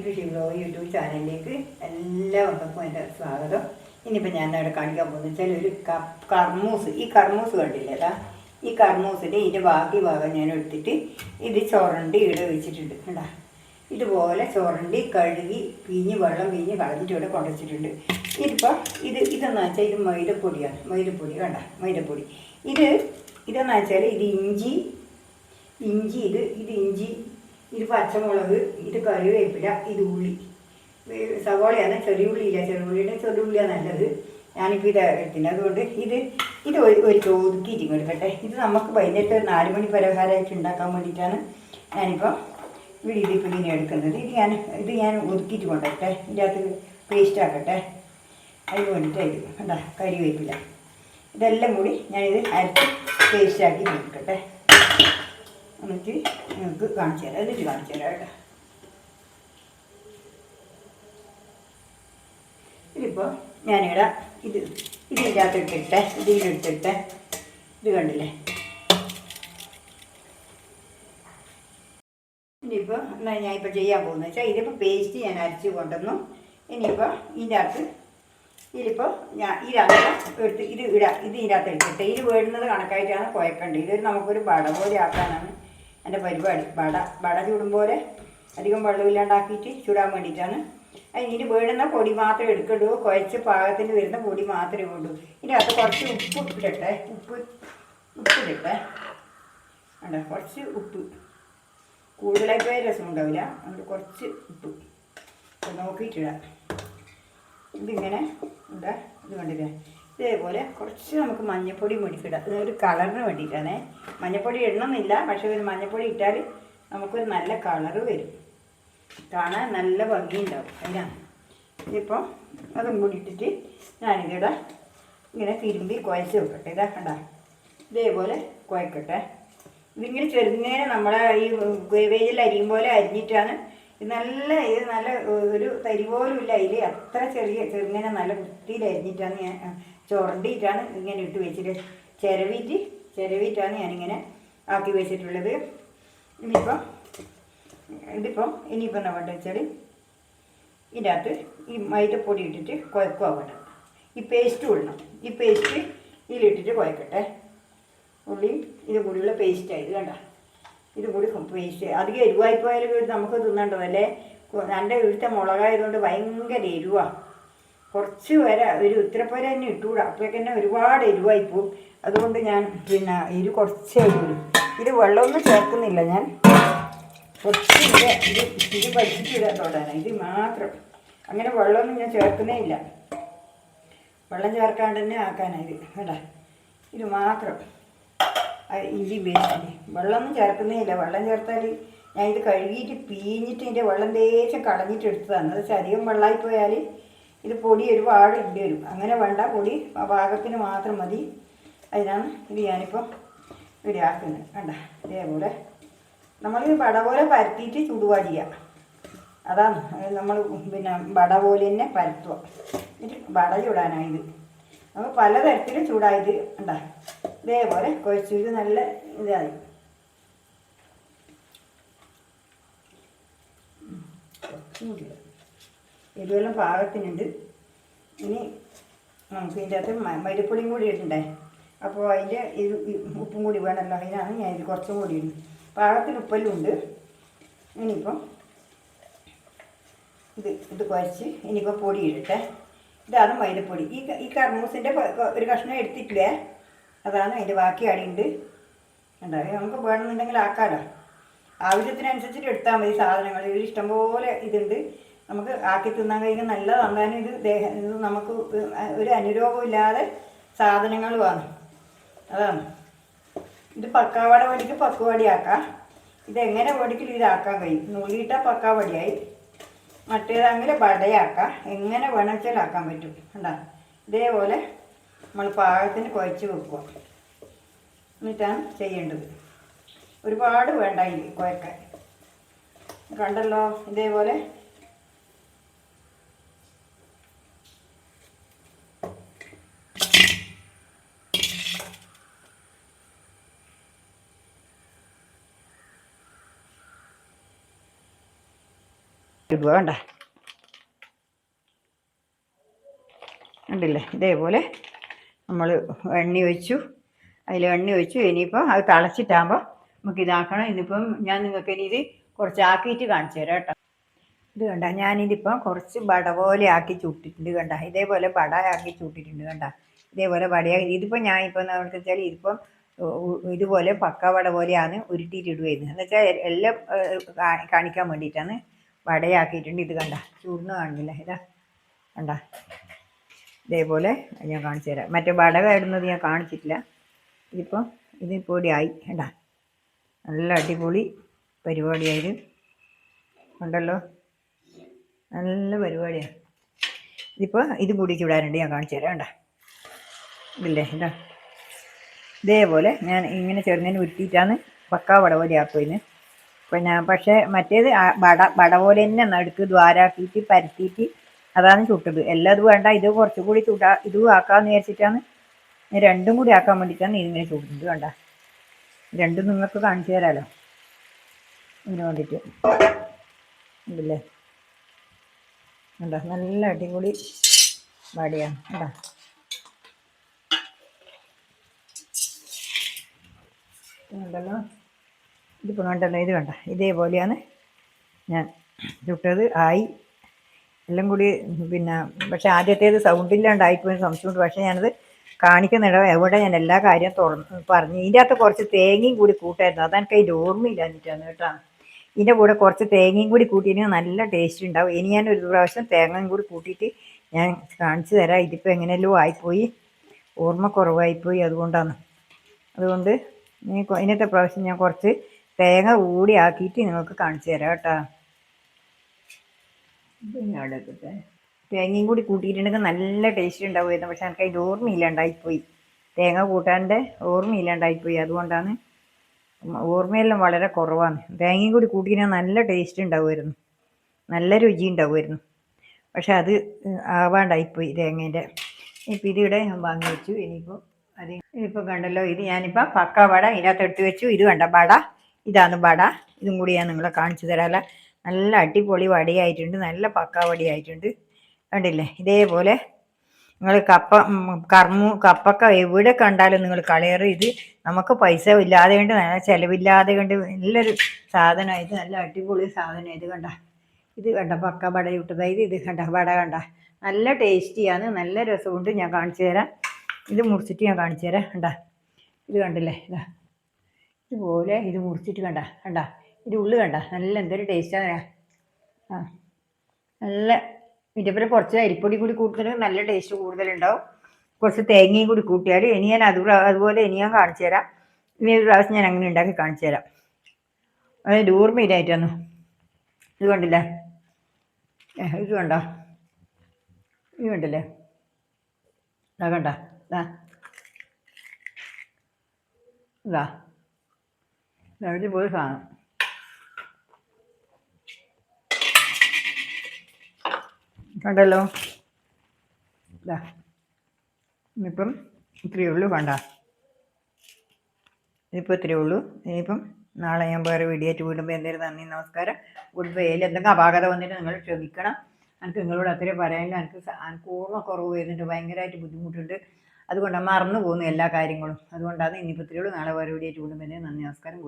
To ഷിവ്ലോ YouTube ചാനലിലേക്ക് എല്ലാവർക്കും എൻ്റെ സ്വാഗതം. ഇനിയിപ്പോൾ ഞാൻ അവിടെ കാണിക്കാൻ പോകുന്നത് വെച്ചാൽ ഒരു കർമൂസ്. ഈ കർമൂസ് കണ്ടില്ലേ? അതാ ഈ കർമൂസിൻ്റെ ഇതിൻ്റെ ബാക്കി ഭാഗം ഞാൻ എടുത്തിട്ട് ഇത് ചുരണ്ടി ഇവിടെ വെച്ചിട്ടുണ്ട്. കണ്ടാ, ഇതുപോലെ ചുരണ്ടി കഴുകി വെള്ളം പിഞ്ഞ് കളഞ്ഞിട്ട് ഇവിടെ കൊണ്ടുവച്ചിട്ടുണ്ട്. ഇതിപ്പോൾ ഇതെന്ന് വെച്ചാൽ ഇത് മൈദപ്പൊടിയാണ്. മൈദപ്പൊടി കണ്ട, മൈദപ്പൊടി. ഇതെന്ന് വെച്ചാൽ ഇത് ഇഞ്ചി, ഇത് ഇഞ്ചി, ഇത് പച്ചമുളക്, ഇത് കറിവേപ്പില, ഇത് ഉള്ളി. സവാളയാണ്, ചെറിയ ഉള്ളിയില്ല. ചെറിയ ഉള്ളിയാണ് നല്ലത്. ഞാനിപ്പോൾ ഇത് എടുത്തിന്. അതുകൊണ്ട് ഇത് ഒരു ഒതുക്കിയിട്ട് എടുക്കട്ടെ. ഇത് നമുക്ക് വൈകിട്ട് 4 മണി പലഹാരമായിട്ട് ഉണ്ടാക്കാൻ വേണ്ടിയിട്ടാണ് ഞാനിപ്പോൾ ഇതിപ്പോൾ ഇങ്ങനെ എടുക്കുന്നത്. ഇത് ഞാൻ ഒതുക്കിയിട്ട് കൊണ്ടുവരട്ടെ. ഇതിൻ്റെ അകത്ത് പേസ്റ്റ് ആക്കട്ടെ. അതിന് വേണ്ടിയിട്ടായിരിക്കും. കണ്ടാ, കറിവേപ്പില ഇതെല്ലാം കൂടി ഞാനിത് അരച്ച് പേസ്റ്റാക്കി എടുക്കട്ടെ. എന്നിട്ട് നിങ്ങൾക്ക് കാണിച്ചു തരാം. കേട്ടോ. ഇതിപ്പോൾ ഞാനിവിടെ ഇതിൻ്റെ അകത്ത് ഇട്ടിട്ടെ, ഇതിലെടുത്തിട്ട് ഇത് കണ്ടില്ലേ? ഇനിയിപ്പോൾ ഞാനിപ്പോൾ ചെയ്യാൻ പോകുന്നത് വെച്ചാൽ ഇതിപ്പോൾ പേസ്റ്റ് ഞാൻ അരച്ച് കൊണ്ടുവന്നു. ഇനിയിപ്പോൾ ഇതിലിപ്പോൾ ഞാൻ എടുത്ത് ഇതിൻ്റെ അകത്ത് എടുത്തിട്ട് ഇത് വേണ്ടുന്നത് കണക്കായിട്ടാണ് കുഴക്കേണ്ടത്. ഇതൊരു നമുക്കൊരു വട പോലെ ആക്കാനാണ് എൻ്റെ പരിപാടി. വട ചൂടും പോലെ അധികം വെള്ളമില്ലാണ്ടാക്കിയിട്ട് ചൂടാൻ വേണ്ടിയിട്ടാണ്. അതിന് വേണ്ടുന്ന പൊടി മാത്രമേ എടുക്കണ്ടൂ. കുഴച്ച് പാകത്തിന് വരുന്ന പൊടി മാത്രമേ വേണ്ടൂ. ഇതിനകത്ത് കുറച്ച് ഉപ്പിട്ടിട്ടെ. ഉപ്പിട്ടിട്ടെ വേണ്ട, കുറച്ച് ഉപ്പ്. കൂടുതലായി പോയ രസം ഉണ്ടാവില്ല. അതുകൊണ്ട് കുറച്ച് ഉപ്പ് നോക്കിയിട്ടിടാം. ഇതിങ്ങനെ ഇതാ, ഇത് കണ്ടില്ലേ? ഇതേപോലെ കുറച്ച് നമുക്ക് മഞ്ഞൾപ്പൊടി മേടിക്കിടാം. ഇതൊരു കളറിന് വേണ്ടിയിട്ടാണേ. മഞ്ഞൾപ്പൊടി ഇടണമെന്നില്ല, പക്ഷേ ഒരു മഞ്ഞൾപ്പൊടി ഇട്ടാൽ നമുക്കൊരു നല്ല കളറ് വരും, കാണാൻ നല്ല ഭംഗിയുണ്ടാവും. അതിനാണ് ഇതിപ്പോൾ അതും കൂടി ഇട്ടിട്ട് ഞാനിതിവിടെ ഇങ്ങനെ തിരുമ്പി കുഴച്ച് വെക്കട്ടെ. ഇതാ കണ്ട, ഇതേപോലെ കുഴക്കട്ടെ. ഇതിങ്ങനെ ചെറുങ്ങനെ നമ്മളെ ഈ വേവിയിൽ അരിയും പോലെ അരിഞ്ഞിട്ടാണ്. ഇത് നല്ല ഒരു തരി പോലും ഇല്ല അതിൽ. അത്ര ചെറുങ്ങനെ നല്ല വൃത്തിയിൽ അരിഞ്ഞിട്ടാണ് ഞാൻ ചുരണ്ടിയിട്ടാണ് ഇങ്ങനെ ഇട്ട് വെച്ചിട്ട് ചിരവിയിട്ടാണ് ഞാനിങ്ങനെ ആക്കി വെച്ചിട്ടുള്ളത്. ഇനിയിപ്പം എന്താ വേണ്ടത് വെച്ചാൽ ഇതിൻ്റെ അകത്ത് ഈ മൈദപ്പൊടി ഇട്ടിട്ട് കുഴക്കുക വേണം. ഈ പേസ്റ്റ് ഇടണം. ഈ പേസ്റ്റ് ഇതിലിട്ടിട്ട് കുഴക്കട്ടെ. ഉള്ളിയും ഇതും കൂടിയുള്ള പേസ്റ്റായത് കണ്ട. ഇതും കൂടി പേസ്റ്റ്. അധികം എരിവായിപ്പോയാലും നമുക്ക് തിന്നേണ്ടതല്ലേ. എൻ്റെ ഇവിടുത്തെ മുളകായതുകൊണ്ട് ഭയങ്കര എരിവാണ്. കുറച്ച് വരെ ഒരു ഇത്രപ്പേരെ തന്നെ ഇട്ടുകൂടാ. അപ്പോഴേക്ക് തന്നെ ഒരുപാട് എരിവായിപ്പോവും. അതുകൊണ്ട് ഞാൻ എരിവ് കുറച്ചേ വരും. ഇത് വെള്ളമൊന്നും ചേർക്കുന്നില്ല ഞാൻ. കുറച്ച് ഇത് പഠിച്ചിട്ടിടാത്തോടാണ്. ഇത് മാത്രം. അങ്ങനെ വെള്ളമൊന്നും ഞാൻ ചേർക്കുന്നേ ഇല്ല. വെള്ളം ചേർക്കാണ്ട് തന്നെ ആക്കാനാണ് ഇത് കേട്ടാ. ഇത് മാത്രം ഇഞ്ചി പേസ്റ്റ്. വെള്ളമൊന്നും ചേർക്കുന്നേ ഇല്ല. വെള്ളം ചേർത്താൽ ഞാൻ ഇത് കഴുകിയിട്ട് പിഴിഞ്ഞിട്ട് ഇതിൻ്റെ വെള്ളം തേച്ച് കളഞ്ഞിട്ട് എടുത്തതാണ്. എന്ന് വെച്ചാൽ അധികം വെള്ളമായിപ്പോയാൽ ഇത് പൊടി ഒരുപാട് ഇടി വരും. അങ്ങനെ വേണ്ട, പൊടി പാകത്തിന് മാത്രം മതി. അതിനാണ് ഇത് ഞാനിപ്പോൾ ഇവിടെ ആക്കുന്നത്. കണ്ട, ഇതേപോലെ നമ്മൾ വട പോലെ പരത്തിയിട്ട് ചുടുക ചെയ്യുക. അതാണ് നമ്മൾ വട പോലെ തന്നെ പരത്തുക. ഇത് വട ചൂടാനായത്. നമുക്ക് പലതരത്തിലും ചൂടായത് ഉണ്ടാ. ഇതേപോലെ കുഴച്ചിട്ട് നല്ല ഇതായി. എരിവെല്ലാം പാകത്തിനുണ്ട്. ഇനി നമുക്ക് ഇതിൻ്റെ അകത്ത് മൈദപ്പൊടിയും കൂടി ഇടണ്ടേ. അപ്പോൾ അതിൻ്റെ ഉപ്പും കൂടി വേണമല്ലോ. അതിനാണ് ഞാൻ ഇത് കുറച്ചും കൂടി ഇടുന്നത്. പാകത്തിന് ഉപ്പെല്ലാം ഉണ്ട്. ഇനിയിപ്പം ഇത് കുഴച്ച് ഇനിയിപ്പോൾ പൊടി ഇടട്ടെ. ഇതാണ് മൈദപ്പൊടി. ഈ കർമൂസിൻ്റെ ഒരു കഷ്ണം എടുത്തിട്ടില്ലേ, അതാണ് അതിൻ്റെ ബാക്കി അടിയുണ്ട്. ഉണ്ടാവും. നമുക്ക് വേണമെന്നുണ്ടെങ്കിൽ ആക്കാമല്ലോ. ആവശ്യത്തിനനുസരിച്ചിട്ട് എടുത്താൽ മതി സാധനങ്ങൾ. ഇതിൽ ഇഷ്ടംപോലെ ഇതുണ്ട്. നമുക്ക് ആക്കി തിന്നാൻ കഴിയുന്ന നല്ലതാണ്. ഇത് നമുക്ക് ഒരു അനുരോഗമില്ലാതെ സാധനങ്ങളുമാണ്. അതാണ്. ഇത് പക്കാവട വടിക്ക് പക്കുവടി ആക്കാം. ഇതെങ്ങനെ വടിക്കലും ഇതാക്കാൻ കഴിയും. നുള്ളിയിട്ടാൽ പക്കാവടിയായി. മറ്റേതങ്ങനെ വടയാക്കാം. എങ്ങനെ വേണം വെച്ചാൽ ആക്കാൻ പറ്റും. കണ്ടാ, ഇതേപോലെ നമ്മൾ പാകത്തിന് കുഴച്ച് വെക്കുക. എന്നിട്ടാണ് ചെയ്യേണ്ടത്. ഒരുപാട് വേണ്ട ഇത് കുഴക്കാൻ. കണ്ടല്ലോ, ഇതേപോലെ ഇടുക കണ്ട കണ്ടില്ലേ ഇതേപോലെ നമ്മൾ എണ്ണ ഒഴിച്ചു ഇനിയിപ്പോൾ അത് തിളച്ചിട്ടാകുമ്പോൾ നമുക്ക് ഇതാക്കണം. ഇന്നിപ്പം ഞാൻ നിങ്ങൾക്ക് ഇനി ഇത് കുറച്ച് ആക്കിയിട്ട് കാണിച്ചു തരാം കേട്ടോ. ഇത് കണ്ട ഞാനിതിപ്പോൾ കുറച്ച് വട പോലെ ആക്കി ചുട്ടിട്ടുണ്ട് കണ്ട ഇതേപോലെ വട ആക്കി ചുട്ടിട്ടുണ്ട് കണ്ട ഇതേപോലെ വടയാക്കി ഇതിപ്പോൾ ഞാൻ ഇപ്പോൾ എന്താണെന്ന് വെച്ചാൽ ഇതിപ്പം ഇതുപോലെ പക്കവട പോലെയാണ് ഉരുട്ടിയിട്ടിടുകയായിരുന്നു എന്ന് വെച്ചാൽ എല്ലാം കാണിക്കാൻ വേണ്ടിയിട്ടാണ് വടയാക്കിയിട്ടുണ്ട്. ഇത് കണ്ട ചൂടുന്ന കാണില്ല ഇതാ കണ്ട ഇതേപോലെ ഞാൻ കാണിച്ചു തരാം. മറ്റേ വട ഇടുന്നത് ഞാൻ കാണിച്ചിട്ടില്ല. ഇതിപ്പോൾ ഇവിടെ ആയി കണ്ട നല്ല അടിപൊളി പരിപാടിയായത് ഉണ്ടല്ലോ, നല്ല പരിപാടിയാണ്. ഇത് കൂടി ചൂടാനുണ്ട് ഞാൻ കാണിച്ചു തരാം കണ്ട ഇതില്ലേ ഇതാ ഇതേപോലെ ഞാൻ ഇങ്ങനെ ചെറുങ്ങനെ ഉരുട്ടിയിട്ടാണ് പക്കാ വട പോലെ ആക്കുമെന്ന്. പിന്നെ പക്ഷേ മറ്റേത് വട പോലെ തന്നെ നടുക്ക് ദ്വാരാക്കിയിട്ട് പരത്തിയിട്ട് അതാണ് ചുട്ടത്. എല്ലാം ഇത് വേണ്ട, ഇത് കുറച്ചും കൂടി ഇതും ആക്കാമെന്ന് വിചാരിച്ചിട്ടാണ് രണ്ടും കൂടി ആക്കാൻ വേണ്ടിയിട്ടാണ് ഇതിങ്ങനെ ചുടുന്നത് കണ്ട. രണ്ടും നിങ്ങൾക്ക് കാണിച്ചു തരാമല്ലോ ഇതിന് വേണ്ടിയിട്ട് ഉണ്ടല്ലേ കണ്ട നല്ല അടിപൊളി വടയാണ് കണ്ട. കണ്ടല്ലോ ഇതിപ്പോൾ കണ്ടല്ലോ ഇത് കണ്ട ഇതേപോലെയാണ് ഞാൻ ചുട്ടത് ആയി എല്ലാം കൂടി. പിന്നെ പക്ഷെ ആദ്യത്തേത് സൗണ്ടില്ലാണ്ടായിപ്പോയി സംശയമുണ്ട്. പക്ഷേ ഞാനത് കാണിക്കുന്നിട എവിടെ ഞാൻ എല്ലാ കാര്യവും പറഞ്ഞു. ഇതിൻ്റെ അകത്ത് കുറച്ച് തേങ്ങയും കൂടി കൂട്ടായിരുന്നു, അതെനിക്ക് അതിൻ്റെ ഓർമ്മയില്ല എന്നിട്ടാണ് കേട്ടോ. ഇതിൻ്റെ കൂടെ കുറച്ച് തേങ്ങയും കൂടി കൂട്ടിയിട്ട് നല്ല ടേസ്റ്റ് ഉണ്ടാവും. ഇനി ഞാൻ ഒരു പ്രാവശ്യം തേങ്ങയും കൂടി കൂട്ടിയിട്ട് ഞാൻ കാണിച്ചു തരാം. ഇതിപ്പോൾ എങ്ങനെയല്ലോ ആയിപ്പോയി, ഓർമ്മക്കുറവായിപ്പോയി, അതുകൊണ്ട് ഇന്നത്തെ പ്രാവശ്യം ഞാൻ കുറച്ച് തേങ്ങ കൂടി ആക്കിയിട്ട് നിങ്ങൾക്ക് കാണിച്ചു തരാം കേട്ടോ. പിന്നെ അവിടെ തേങ്ങയും കൂടി കൂട്ടിയിട്ടുണ്ടെങ്കിൽ നല്ല ടേസ്റ്റ് ഉണ്ടാവുമായിരുന്നു. പക്ഷെ എനിക്ക് അതിൻ്റെ ഓർമ്മയില്ലാണ്ടായിപ്പോയി, തേങ്ങ കൂട്ടാൻ്റെ ഓർമ്മയില്ലാണ്ടായിപ്പോയി. അതുകൊണ്ടാണ് ഓർമ്മയെല്ലാം വളരെ കുറവാണ്. തേങ്ങയും കൂടി കൂട്ടിയാൽ നല്ല ടേസ്റ്റ് ഉണ്ടാവുമായിരുന്നു, നല്ല രുചി ഉണ്ടാവുമായിരുന്നു. പക്ഷെ അത് ആവാണ്ടായിപ്പോയി തേങ്ങേൻ്റെ. ഇപ്പം ഇതിവിടെ ഞാൻ വാങ്ങി വെച്ചു. ഇതിപ്പോൾ കണ്ടല്ലോ, ഇത് ഞാനിപ്പോൾ പക്ക വട ഇതിനകത്ത് എടുത്ത് വെച്ചു. ഇത് കണ്ട വട, ഇതാണ് വട. ഇതും കൂടി ഞാൻ നിങ്ങളെ കാണിച്ചു തരാമല്ല. നല്ല അടിപൊളി വടയായിട്ടുണ്ട്, നല്ല പക്ക വടയായിട്ടുണ്ട് കണ്ടില്ലേ. ഇതേപോലെ നിങ്ങൾ കപ്പൊക്കെ എവിടെ കണ്ടാലും നിങ്ങൾ കളയറ്. ഇത് നമുക്ക് പൈസ ഇല്ലാതെ കൊണ്ട് നല്ല ചിലവില്ലാതെ കൊണ്ട് നല്ലൊരു സാധനമാണ്. ഇത് നല്ല അടിപൊളി സാധനം. ഇത് കണ്ട പക്ക വട ചുട്ടതായത്. ഇത് കണ്ട വട കണ്ട നല്ല ടേസ്റ്റിയാണ്, നല്ല രസമുണ്ട്. ഞാൻ കാണിച്ചു തരാം. ഇത് മുറിച്ചിട്ട് ഞാൻ കാണിച്ചു തരാം കണ്ട. ഇത് കണ്ടില്ലേ ഇതുപോലെ ഇത് മുറിച്ചിട്ട് കണ്ട ഇത് ഉള്ളു കണ്ട നല്ല എന്തൊരു ടേസ്റ്റാണ്. നല്ല ഇതിൻ്റെ കുറച്ച് അരിപ്പൊടി കൂടി കൂടുതൽ നല്ല ടേസ്റ്റ് കൂടുതലുണ്ടാവും. കുറച്ച് തേങ്ങയും കൂടി കൂട്ടിയാൽ ഇനി ഞാൻ അതുപോലെ ഇനി ഞാൻ കാണിച്ചു തരാം. ഇനി ഒരു പ്രാവശ്യം ഞാൻ അങ്ങനെ ഉണ്ടാക്കി കാണിച്ചു തരാം. അതായത് ഓർമ്മയിലായിട്ടാണ്. ഇത് കണ്ടില്ലേ, ഇത് കണ്ടോ, ഇത് കണ്ടില്ലേ, കണ്ട അടിപൊളി സാധനം. കണ്ടല്ലോ ഇനിയിപ്പം ഇത്രയേ ഉള്ളൂ. കണ്ട ഇതിപ്പോൾ ഇത്രയേ ഉള്ളൂ. ഇനിയിപ്പം നാളെ ഞാൻ വേറെ വീഡിയോ ആയിട്ട് വീടുമ്പോൾ എന്തായാലും നന്ദി നമസ്കാരം. Good bye. എന്തെങ്കിലും അപാകത വന്നിട്ട് നിങ്ങൾ ക്ഷമിക്കണം. എനിക്ക് നിങ്ങളോട് അത്രേ പറയാനില്ല. എനിക്ക് ഓർമ്മ കുറവ് വരുന്നുണ്ട്, ഭയങ്കരമായിട്ട് ബുദ്ധിമുട്ടുണ്ട്. അതുകൊണ്ടാണ് മറന്നു പോകുന്നു എല്ലാ കാര്യങ്ങളും. അതുകൊണ്ടാണ് ഇനിയിപ്പോൾ ഇത്രയേ ഉള്ളൂ. നാളെ വേറെ വീഡിയോ ആയിട്ട് വീടുമ്പോൾ നന്ദി നമസ്കാരം.